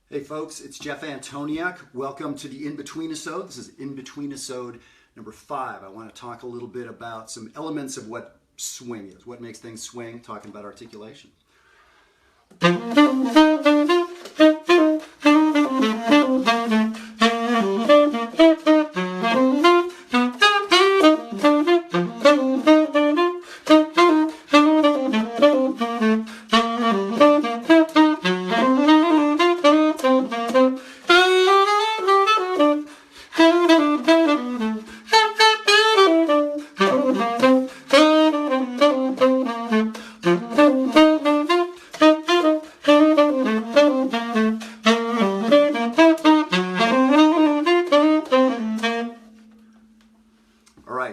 Hey folks, it's Jeff Antoniuk. Welcome to the InBetween-isode. This is InBetween-isode number 5. I want to talk a little bit about some elements of what swing is, what makes things swing, talking about articulation.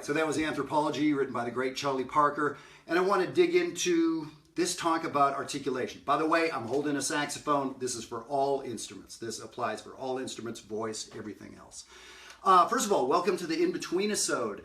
So that was Anthropology, written by the great Charlie Parker, and I want to dig into this talk about articulation. By the way, I'm holding a saxophone. This is for all instruments. This applies for all instruments, voice, everything else. First of all, welcome to the InBetween-isode.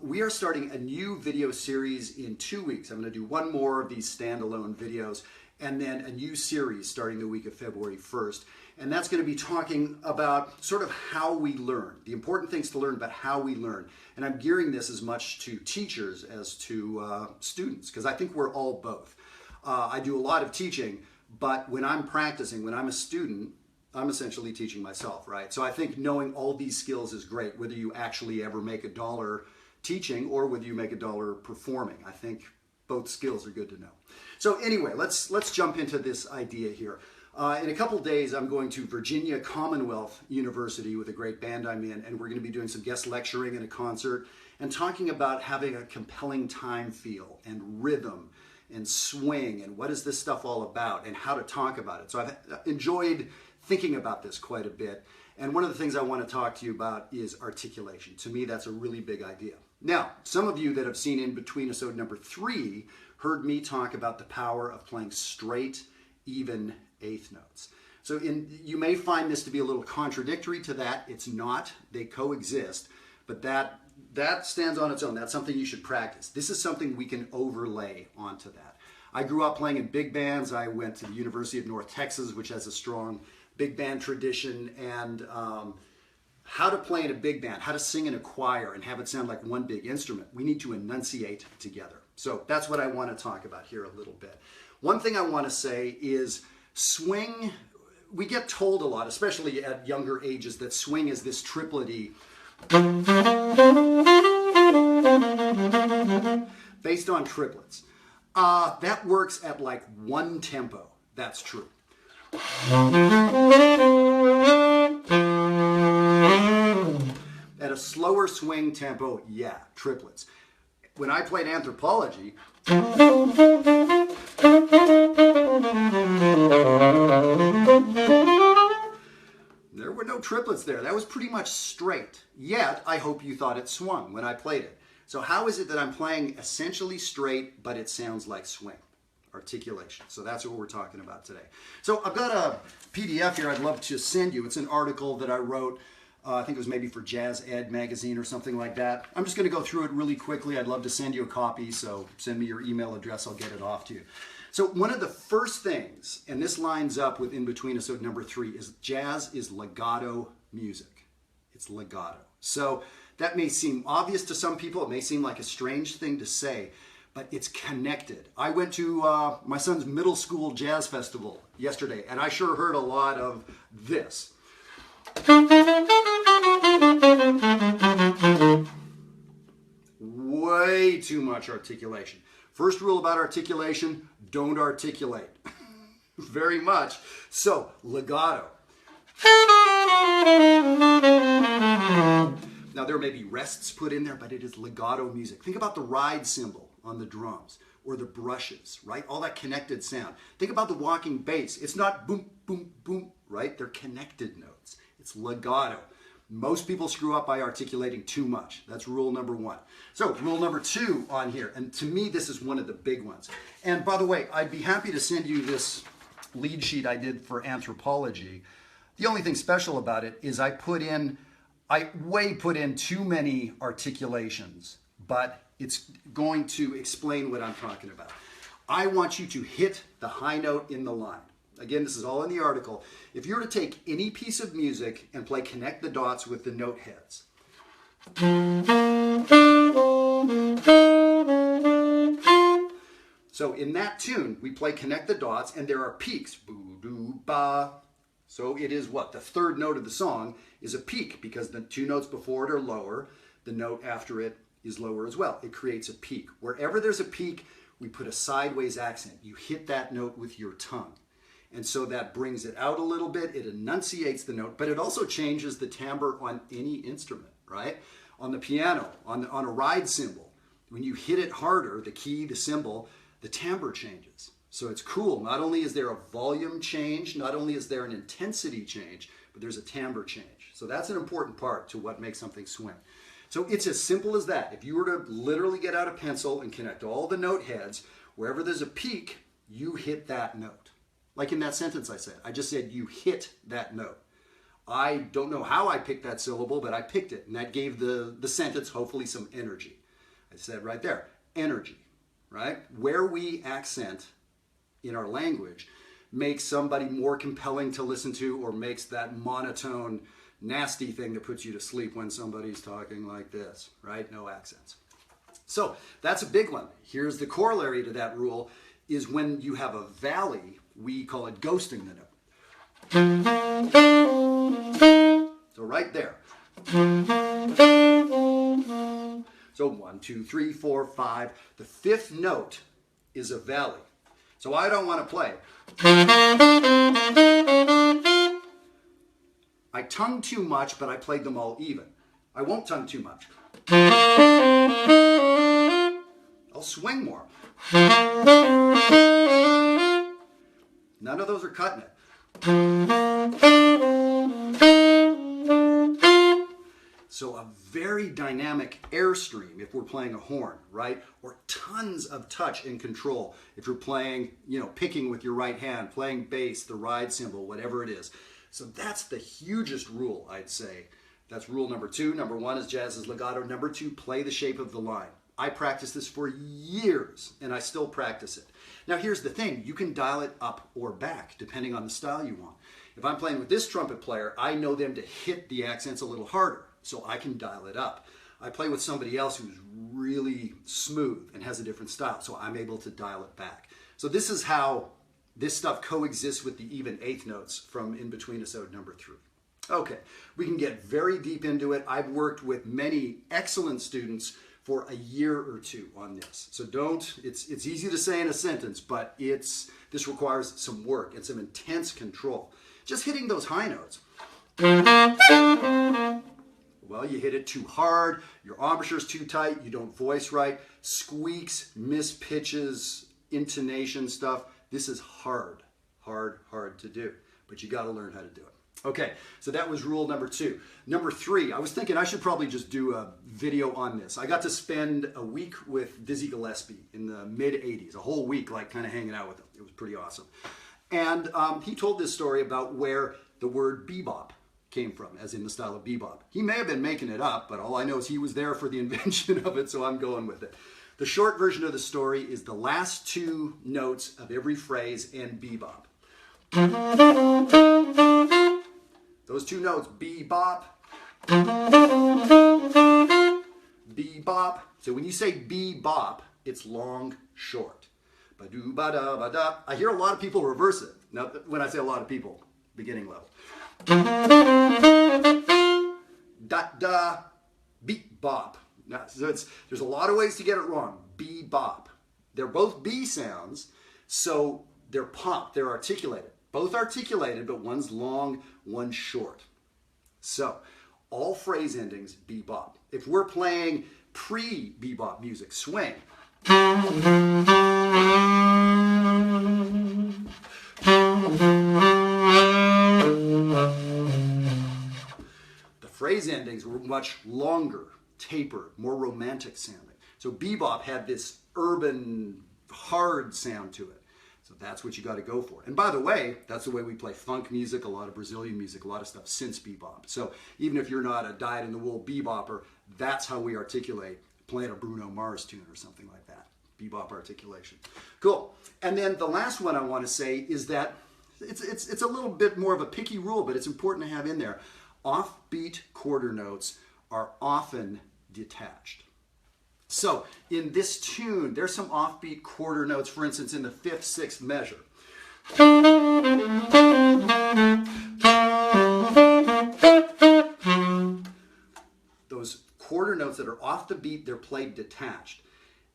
We are starting a new video series in 2 weeks. I'm going to do one more of these standalone videos, and then a new series starting the week of February 1st. And that's going to be talking about sort of how we learn, the important things to learn about how we learn. And I'm gearing this as much to teachers as to students, because I think we're all both. I do a lot of teaching, but when I'm practicing, when I'm a student, I'm essentially teaching myself, right? So I think knowing all these skills is great, whether you actually ever make a dollar teaching or whether you make a dollar performing. I think both skills are good to know. So anyway, let's jump into this idea here. In a couple days, I'm going to Virginia Commonwealth University with a great band I'm in, and we're going to be doing some guest lecturing and a concert and talking about having a compelling time feel and rhythm and swing and what is this stuff all about and how to talk about it. So I've enjoyed thinking about this quite a bit, and one of the things I want to talk to you about is articulation. To me, that's a really big idea. Now, some of you that have seen InBetween-isode number 3 heard me talk about the power of playing straight, even eighth notes. So you may find this to be a little contradictory to that. It's not. They coexist. But that stands on its own. That's something you should practice. This is something we can overlay onto that. I grew up playing in big bands. I went to the University of North Texas, which has a strong big band tradition. And how to play in a big band, how to sing in a choir and have it sound like one big instrument. We need to enunciate together. So that's what I want to talk about here a little bit. One thing I want to say is swing, we get told a lot, especially at younger ages, that swing is this triplety based on triplets. That works at like one tempo. That's true. At a slower swing tempo, yeah, triplets. When I played Anthropology, there were no triplets there. That was pretty much straight. Yet, I hope you thought it swung when I played it. So how is it that I'm playing essentially straight, but it sounds like swing? Articulation. So that's what we're talking about today. So I've got a PDF here I'd love to send you. It's an article that I wrote, I think it was maybe for Jazz Ed magazine or something like that. I'm just going to go through it really quickly. I'd love to send you a copy, so send me your email address. I'll get it off to you. So one of the first things, and this lines up with InBetween-isode number 3, is jazz is legato music. It's legato. So that may seem obvious to some people. It may seem like a strange thing to say, but it's connected. I went to my son's middle school jazz festival yesterday, and I sure heard a lot of this. Way too much articulation. First rule about articulation, don't articulate. Very much. So, legato. Now there may be rests put in there, but it is legato music. Think about the ride cymbal on the drums or the brushes, right? All that connected sound. Think about the walking bass. It's not boom, boom, boom, right? They're connected notes. It's legato. Most people screw up by articulating too much. That's rule number 1. So rule number 2 on here, and to me this is one of the big ones. And by the way, I'd be happy to send you this lead sheet I did for Anthropology. The only thing special about it is I put in too many articulations, but it's going to explain what I'm talking about. I want you to hit the high note in the line. again, this is all in the article. If you were to take any piece of music and play connect the dots with the note heads. So in that tune, we play connect the dots, and there are peaks. Boo, doo, ba. So it is what? The third note of the song is a peak because the two notes before it are lower. The note after it is lower as well. It creates a peak. Wherever there's a peak, we put a sideways accent. You hit that note with your tongue. And so that brings it out a little bit. It enunciates the note, but it also changes the timbre on any instrument, right? On the piano, on a ride cymbal, when you hit it harder, the key, the cymbal, the timbre changes. So it's cool. Not only is there a volume change, not only is there an intensity change, but there's a timbre change. So that's an important part to what makes something swing. So it's as simple as that. If you were to literally get out a pencil and connect all the note heads, wherever there's a peak, you hit that note. Like in that sentence I said. I just said you hit that note. I don't know how I picked that syllable, but I picked it. And that gave the sentence hopefully some energy. I said right there, energy, right? Where we accent in our language makes somebody more compelling to listen to, or makes that monotone, nasty thing that puts you to sleep when somebody's talking like this, right? No accents. So that's a big one. Here's the corollary to that rule is when you have a valley, we call it ghosting the note. So right there. So 1, 2, 3, 4, 5. The fifth note is a valley. So I don't want to play. I tongue too much, but I played them all even. I won't tongue too much. I'll swing more. None of those are cutting it. So a very dynamic airstream if we're playing a horn, right? Or tons of touch and control if you're playing, picking with your right hand, playing bass, the ride cymbal, whatever it is. So that's the hugest rule, I'd say. That's rule number 2. Number 1 is jazz's legato. Number 2, play the shape of the line. I practiced this for years, and I still practice it. Now here's the thing. You can dial it up or back, depending on the style you want. If I'm playing with this trumpet player, I know them to hit the accents a little harder, so I can dial it up. I play with somebody else who's really smooth and has a different style, so I'm able to dial it back. So this is how this stuff coexists with the even eighth notes from InBetween-isode number 3. Okay, we can get very deep into it. I've worked with many excellent students for a year or two on this. So it's easy to say in a sentence, but this requires some work and some intense control. Just hitting those high notes. Well, you hit it too hard, your embouchure's too tight, you don't voice right, squeaks, mispitches, intonation stuff. This is hard to do, but you gotta learn how to do it. Okay, so that was rule number 2. Number 3, I was thinking I should probably just do a video on this. I got to spend a week with Dizzy Gillespie in the mid-'80s, a whole week, like kind of hanging out with him. It was pretty awesome. And he told this story about where the word bebop came from, as in the style of bebop. He may have been making it up, but all I know is he was there for the invention of it, so I'm going with it. The short version of the story is the last 2 notes of every phrase in bebop. Those 2 notes, bebop, bebop. So when you say bebop, it's long, short. Ba-do-ba-da-ba-da. I hear a lot of people reverse it. Now, when I say a lot of people, beginning level. Da-da, beat-bop. Now, so there's a lot of ways to get it wrong. Bebop. They're both B sounds, so they're pumped, they're articulated. Both articulated, but one's long, one's short. So, all phrase endings, bebop. If we're playing pre-bebop music, swing. The phrase endings were much longer, tapered, more romantic sounding. So bebop had this urban, hard sound to it. So that's what you got to go for. And by the way, that's the way we play funk music, a lot of Brazilian music, a lot of stuff since bebop. So even if you're not a dyed-in-the-wool bebopper, that's how we articulate playing a Bruno Mars tune or something like that. Bebop articulation. Cool. And then the last one I want to say is that it's a little bit more of a picky rule, but it's important to have in there. Offbeat quarter notes are often detached. So in this tune, there's some offbeat quarter notes, for instance, in the 5th, 6th measure. Those quarter notes that are off the beat, they're played detached.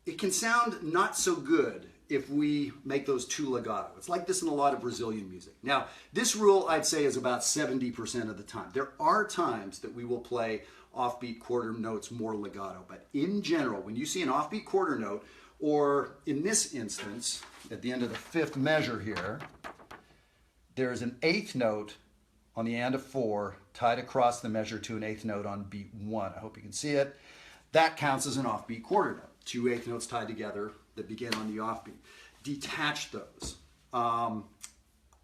It can sound not so good if we make those too legato. It's like this in a lot of Brazilian music. Now, this rule I'd say is about 70% of the time. There are times that we will play offbeat quarter notes more legato, but in general, when you see an offbeat quarter note, or in this instance, at the end of the 5th measure here, there's an 8th note on the and of 4 tied across the measure to an 8th note on beat 1. I hope you can see it. That counts as an offbeat quarter note. 2 8th notes tied together that begin on the offbeat. Detach those.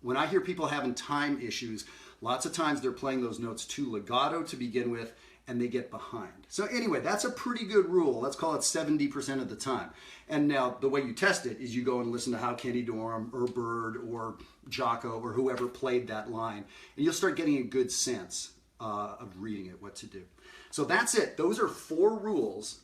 When I hear people having time issues, lots of times they're playing those notes too legato to begin with, and they get behind. So anyway, that's a pretty good rule. Let's call it 70% of the time. And now the way you test it is you go and listen to how Kenny Dorham or Bird or Jocko or whoever played that line, and you'll start getting a good sense of reading it, what to do. So that's it. Those are 4 rules.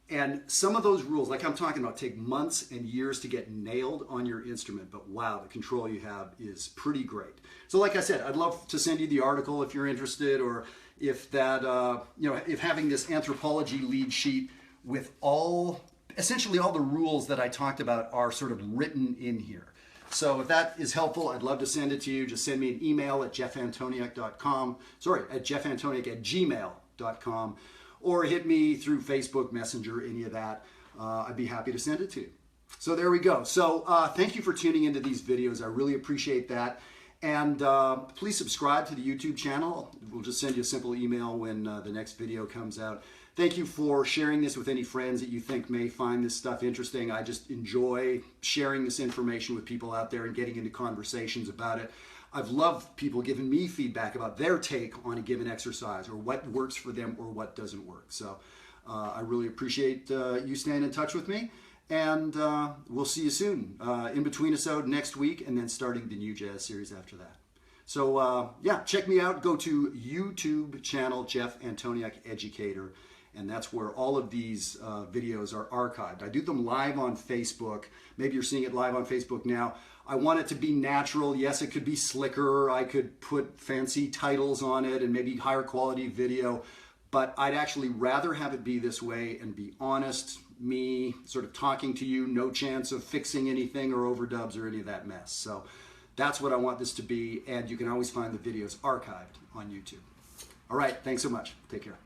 And some of those rules, like I'm talking about, take months and years to get nailed on your instrument. But wow, the control you have is pretty great. So like I said, I'd love to send you the article if you're interested, or if that, if having this anthropology lead sheet with essentially all the rules that I talked about are sort of written in here. So if that is helpful, I'd love to send it to you. Just send me an email at jeffantoniuk.com. At jeffantoniuk@gmail.com. Or hit me through Facebook Messenger, any of that. I'd be happy to send it to you. So there we go. So thank you for tuning into these videos. I really appreciate that. And please subscribe to the YouTube channel. We'll just send you a simple email when the next video comes out. Thank you for sharing this with any friends that you think may find this stuff interesting. I just enjoy sharing this information with people out there and getting into conversations about it. I've loved people giving me feedback about their take on a given exercise, or what works for them or what doesn't work. So I really appreciate you staying in touch with me, and we'll see you soon. InBetween-isode next week, and then starting the new jazz series after that. So yeah, check me out. Go to YouTube channel Jeff Antoniuk Educator, and that's where all of these videos are archived. I do them live on Facebook. Maybe you're seeing it live on Facebook now. I want it to be natural. Yes, it could be slicker. I could put fancy titles on it and maybe higher quality video, but I'd actually rather have it be this way and be honest, me sort of talking to you, no chance of fixing anything or overdubs or any of that mess. So that's what I want this to be, and you can always find the videos archived on YouTube. All right, thanks so much. Take care.